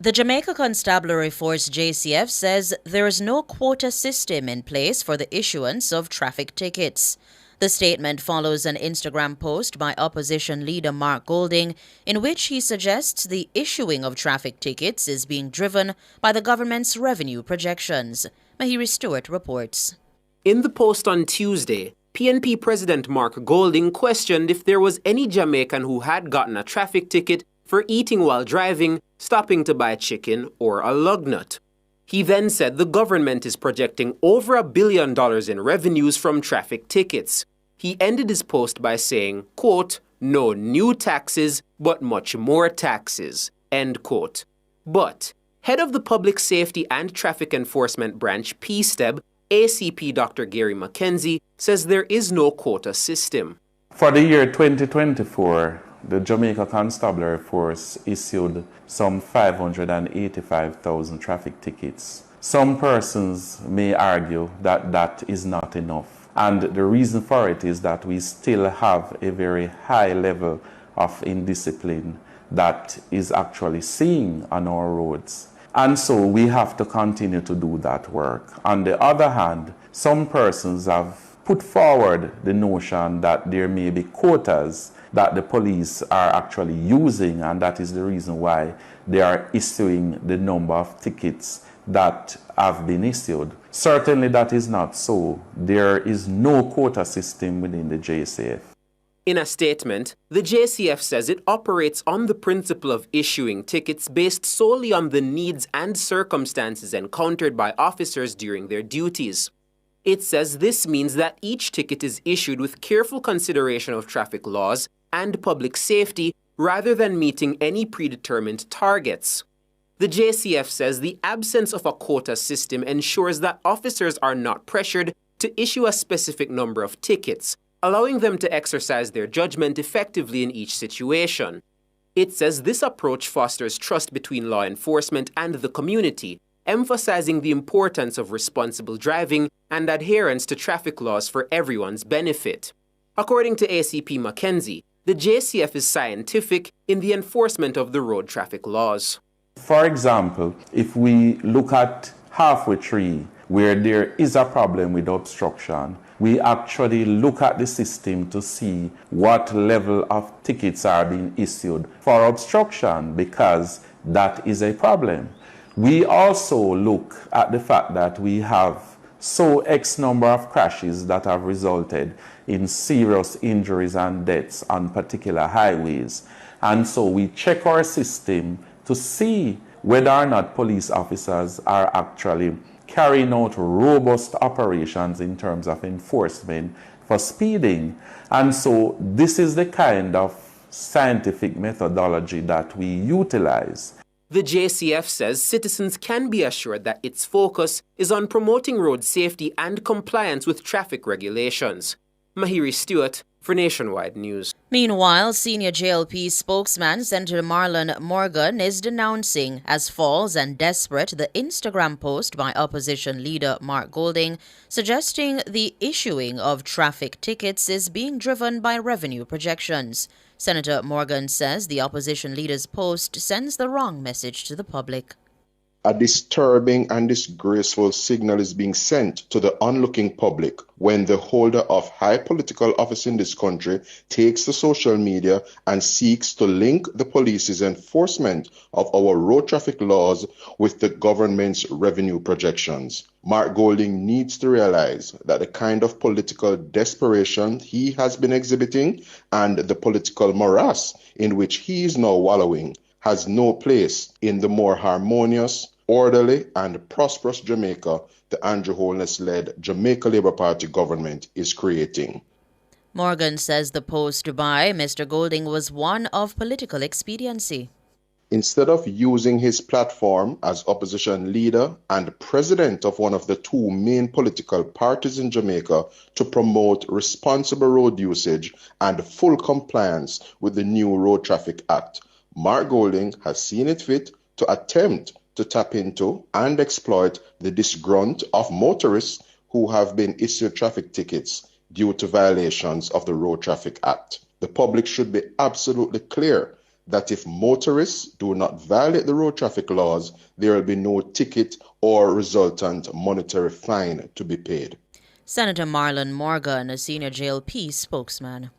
The Jamaica Constabulary Force JCF says there is no quota system in place for the issuance of traffic tickets. The statement follows an Instagram post by opposition leader Mark Golding, in which he suggests the issuing of traffic tickets is being driven by the government's revenue projections. Mahiri Stewart reports. In the post on Tuesday, PNP President Mark Golding questioned if there was any Jamaican who had gotten a traffic ticket for eating while driving, stopping to buy chicken, or a lug nut. He then said the government is projecting over $1 billion in revenues from traffic tickets. He ended his post by saying, quote, "No new taxes, but much more taxes," end quote. But head of the Public Safety and Traffic Enforcement Branch, PSTEB, ACP Dr. Gary Mackenzie, says there is no quota system. For the year 2024, the Jamaica Constabulary Force issued some 585,000 traffic tickets. Some persons may argue that that is not enough. And the reason for it is that we still have a very high level of indiscipline that is actually seen on our roads. And so we have to continue to do that work. On the other hand, some persons have put forward the notion that there may be quotas that the police are actually using, and that is the reason why they are issuing the number of tickets that have been issued. Certainly that is not so. There is no quota system within the JCF. In a statement, the JCF says it operates on the principle of issuing tickets based solely on the needs and circumstances encountered by officers during their duties. It says this means that each ticket is issued with careful consideration of traffic laws and public safety rather than meeting any predetermined targets. The JCF says the absence of a quota system ensures that officers are not pressured to issue a specific number of tickets, allowing them to exercise their judgment effectively in each situation. It says this approach fosters trust between law enforcement and the community, emphasizing the importance of responsible driving and adherence to traffic laws for everyone's benefit. According to ACP Mackenzie, the JCF is scientific in the enforcement of the road traffic laws. For example, if we look at Halfway Tree, where there is a problem with obstruction, we actually look at the system to see what level of tickets are being issued for obstruction, because that is a problem. We also look at the fact that we have X number of crashes that have resulted in serious injuries and deaths on particular highways. And so we check our system to see whether or not police officers are actually carrying out robust operations in terms of enforcement for speeding. And so this is the kind of scientific methodology that we utilize. The JCF says citizens can be assured that its focus is on promoting road safety and compliance with traffic regulations. Mahiri Stewart for Nationwide News. Meanwhile, senior JLP spokesman Senator Marlon Morgan is denouncing as false and desperate the Instagram post by opposition leader Mark Golding, suggesting the issuing of traffic tickets is being driven by revenue projections. Senator Morgan says the opposition leader's post sends the wrong message to the public. A disturbing and disgraceful signal is being sent to the onlooking public when the holder of high political office in this country takes to social media and seeks to link the police's enforcement of our road traffic laws with the government's revenue projections. Mark Golding needs to realize that the kind of political desperation he has been exhibiting and the political morass in which he is now wallowing has no place in the more harmonious, orderly and prosperous Jamaica the Andrew Holness-led Jamaica Labour Party government is creating. Morgan says the post by Mr. Golding was one of political expediency. Instead of using his platform as opposition leader and president of one of the two main political parties in Jamaica to promote responsible road usage and full compliance with the new Road Traffic Act, Mark Golding has seen it fit to attempt to tap into and exploit the disgrunt of motorists who have been issued traffic tickets due to violations of the Road Traffic Act. The public should be absolutely clear that if motorists do not violate the road traffic laws, there will be no ticket or resultant monetary fine to be paid. Senator Marlon Morgan, a senior JLP spokesman.